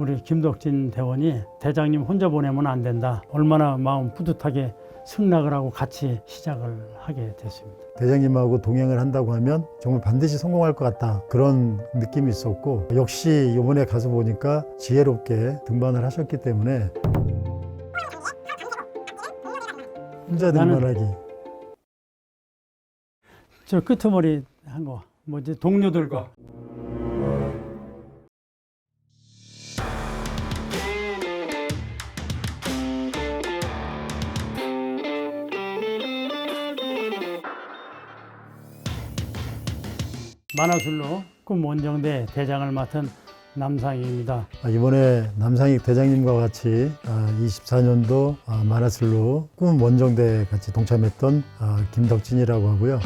우리 김덕진 대원이 대장님 혼자 보내면 안 된다. 얼마나 마음 뿌듯하게 승낙을 하고 같이 시작을 하게 됐습니다. 대장님하고 동행을 한다고 하면 정말 반드시 성공할 것 같다, 그런 느낌이 있었고, 역시 이번에 가서 보니까 지혜롭게 등반을 하셨기 때문에 혼자 등반하기. 저 끄트머리 한 거 뭐지, 동료들과 만화술로 꿈원정대 대장을 맡은 남상희입니다. 이번에 남상익 대장님과 같이 24년도 만화슬로 꿈 원정대에 같이 동참했던 김덕진이라고 하고요.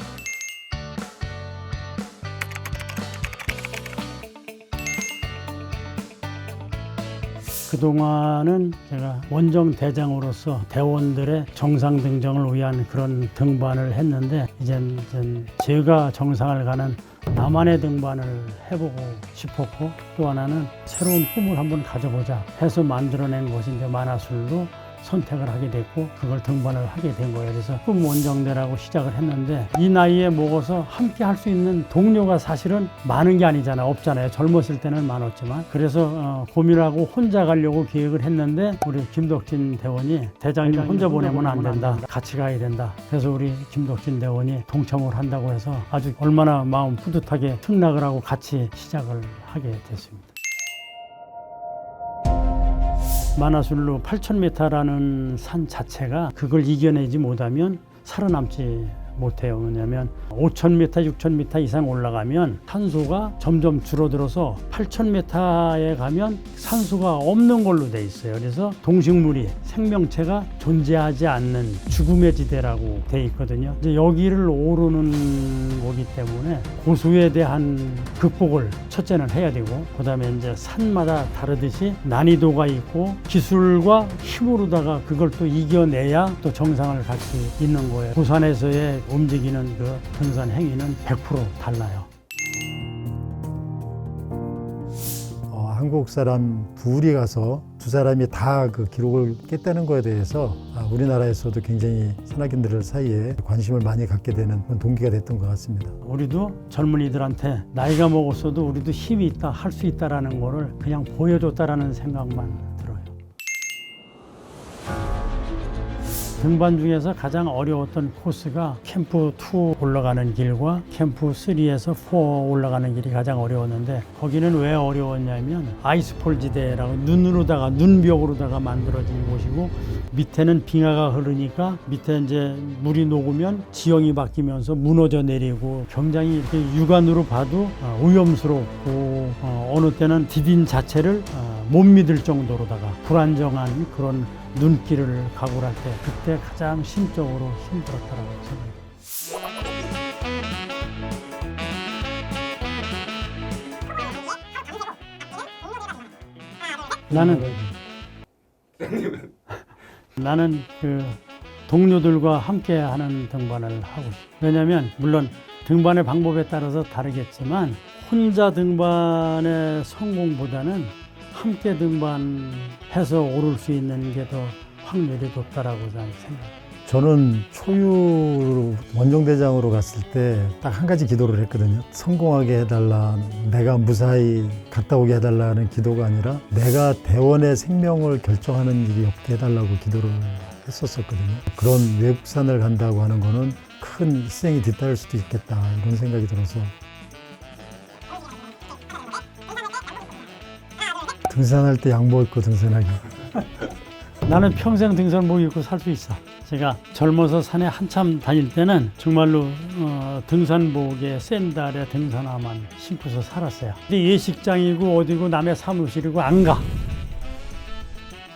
그동안은 제가 원정 대장으로서 대원들의 정상 등정을 위한 그런 등반을 했는데, 이젠 제가 정상을 가는 나만의 등반을 해보고 싶었고, 또 하나는 새로운 꿈을 한번 가져보자 해서 만들어낸 것이 이제 만화술로 선택을 하게 됐고, 그걸 등반을 하게 된 거예요. 그래서 꿈 원정대라고 시작을 했는데, 이 나이에 먹어서 함께 할 수 있는 동료가 사실은 많은 게 아니잖아요. 없잖아요. 젊었을 때는 많았지만. 그래서 고민하고 혼자 가려고 계획을 했는데, 우리 김덕진 대원이 대장님 혼자 보내면 안 된다. 같이 가야 된다. 그래서 우리 김덕진 대원이 동참을 한다고 해서 아주 얼마나 마음 뿌듯하게 승낙을 하고 같이 시작을 하게 됐습니다. 만화술로 8,000m라는 산 자체가 그걸 이겨내지 못하면 살아남지 못해요. 왜냐하면 5,000m, 6,000m 이상 올라가면 산소가 점점 줄어들어서 8,000m에 가면 산소가 없는 걸로 돼 있어요. 그래서 동식물이, 생명체가 존재하지 않는 죽음의 지대라고 돼 있거든요. 이제 여기를 오르는 거기 때문에 고수에 대한 극복을 첫째는 해야 되고, 그다음에 이제 산마다 다르듯이 난이도가 있고 기술과 힘으로다가 그걸 또 이겨내야 또 정상을 갈 수 있는 거예요. 부산에서의 움직이는 그 등산 행위는 100% 달라요. 한국 사람 둘이 가서 두 사람이 다 그 기록을 깼다는 거에 대해서 우리나라에서도 굉장히 산악인들 사이에 관심을 많이 갖게 되는 그런 동기가 됐던 것 같습니다. 우리도 젊은이들한테 나이가 먹었어도 우리도 힘이 있다, 할 수 있다라는 거를 그냥 보여줬다라는 생각만 들어요. 등반 중에서 가장 어려웠던 코스가 캠프 2 올라가는 길과 캠프 3에서 4 올라가는 길이 가장 어려웠는데, 거기는 왜 어려웠냐면 아이스폴 지대라고 눈으로다가, 눈벽으로다가 만들어진 곳이고, 밑에는 빙하가 흐르니까 밑에 이제 물이 녹으면 지형이 바뀌면서 무너져 내리고, 굉장히 이렇게 육안으로 봐도 위험스럽고, 어느 때는 디딘 자체를 못 믿을 정도로다가 불안정한 그런 눈길을 각오할 때, 그때 가장 심적으로 힘들었다고 생각합니다. 나는 그 동료들과 함께 하는 등반을 하고 싶어요. 왜냐하면 물론 등반의 방법에 따라서 다르겠지만, 혼자 등반의 성공보다는 함께 등반해서 오를 수 있는 게 더 확률이 높다라고 저는 생각해요. 저는 초유 원정대장으로 갔을 때 딱 한 가지 기도를 했거든요. 성공하게 해달라, 내가 무사히 갔다 오게 해달라는 기도가 아니라 내가 대원의 생명을 결정하는 일이 없게 해달라고 기도를 했었거든요. 그런 외국산을 간다고 하는 거는 큰 희생이 뒤따를 수도 있겠다, 이런 생각이 들어서 등산할 때 양복 입고 등산하기. 나는 평생 등산복 입고 살 수 있어. 제가 젊어서 산에 한참 다닐 때는 정말로 등산복에 샌들에 등산화만 신고서 살았어요. 근데 예식장이고 어디고 남의 사무실이고 안 가.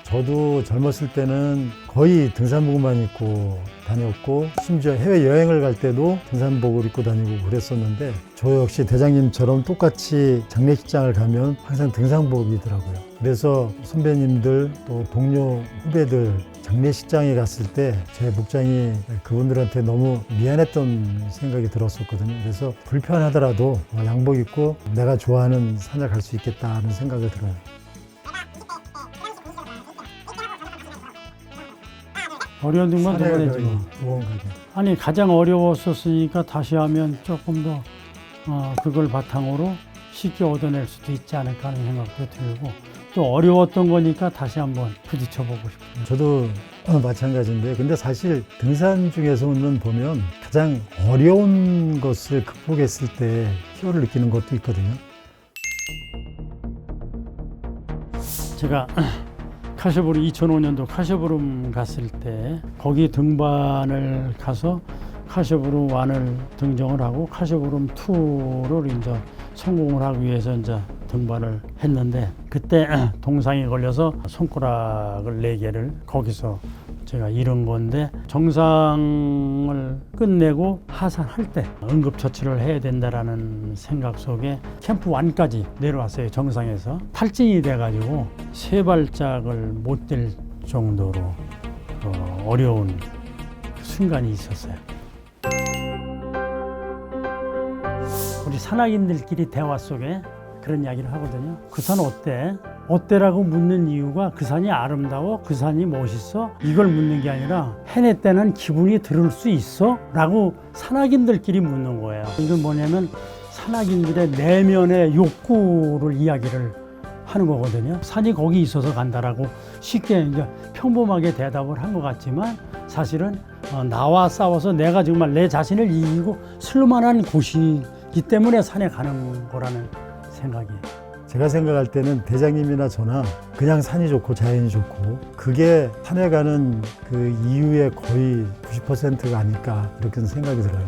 저도 젊었을 때는 거의 등산복만 입고 다녔고, 심지어 해외여행을 갈 때도 등산복을 입고 다니고 그랬었는데, 저 역시 대장님처럼 똑같이 장례식장을 가면 항상 등산복이더라고요. 그래서 선배님들 또 동료 후배들 장례식장에 갔을 때 제 복장이 그분들한테 너무 미안했던 생각이 들었었거든요. 그래서 불편하더라도 양복 입고 내가 좋아하는 산에 갈 수 있겠다는 생각이 들어요. 어려운 등반 두 번 산에 했지. 뭐. 무언가게. 아니 가장 어려웠었으니까 다시 하면 조금 더 그걸 바탕으로 쉽게 얻어낼 수도 있지 않을까 하는 생각도 들고 또 어려웠던 거니까 다시 한번 부딪혀보고 싶어요. 저도 마찬가지인데 근데 사실 등산 중에서는 보면 가장 어려운 것을 극복했을 때 희열을 느끼는 것도 있거든요. 제가 카시브루 2005년도 카시브룸 갔을 때 거기 등반을 가서 카시브루 1을 등정을 하고 카시브룸 2를 이제 성공을 하기 위해서 이제 등반을 했는데 그때 동상에 걸려서 손가락을 4개를 거기서 제가 잃은 건데 정상을 끝내고 하산할 때 응급처치를 해야 된다라는 생각 속에 캠프 1까지 내려왔어요. 정상에서 탈진이 돼가지고 3발짝을 못 댈 정도로 어려운 순간이 있었어요. 우리 산악인들끼리 대화 속에 그런 이야기를 하거든요. 그 산 어때? 어때라고 묻는 이유가 그 산이 아름다워? 그 산이 멋있어? 이걸 묻는 게 아니라 해냈다는 기분이 들을 수 있어? 라고 산악인들끼리 묻는 거예요. 이건 뭐냐면 산악인들의 내면의 욕구를 이야기를 하는 거거든요. 산이 거기 있어서 간다라고 쉽게 이제 평범하게 대답을 한 것 같지만 사실은 나와 싸워서 내가 정말 내 자신을 이기고 쓸만한 곳이기 때문에 산에 가는 거라는 생각이에요. 제가 생각할 때는 대장님이나 저나 그냥 산이 좋고 자연이 좋고 그게 산에 가는 그 이유의 거의 90%가 아닐까 이렇게 생각이 들어요.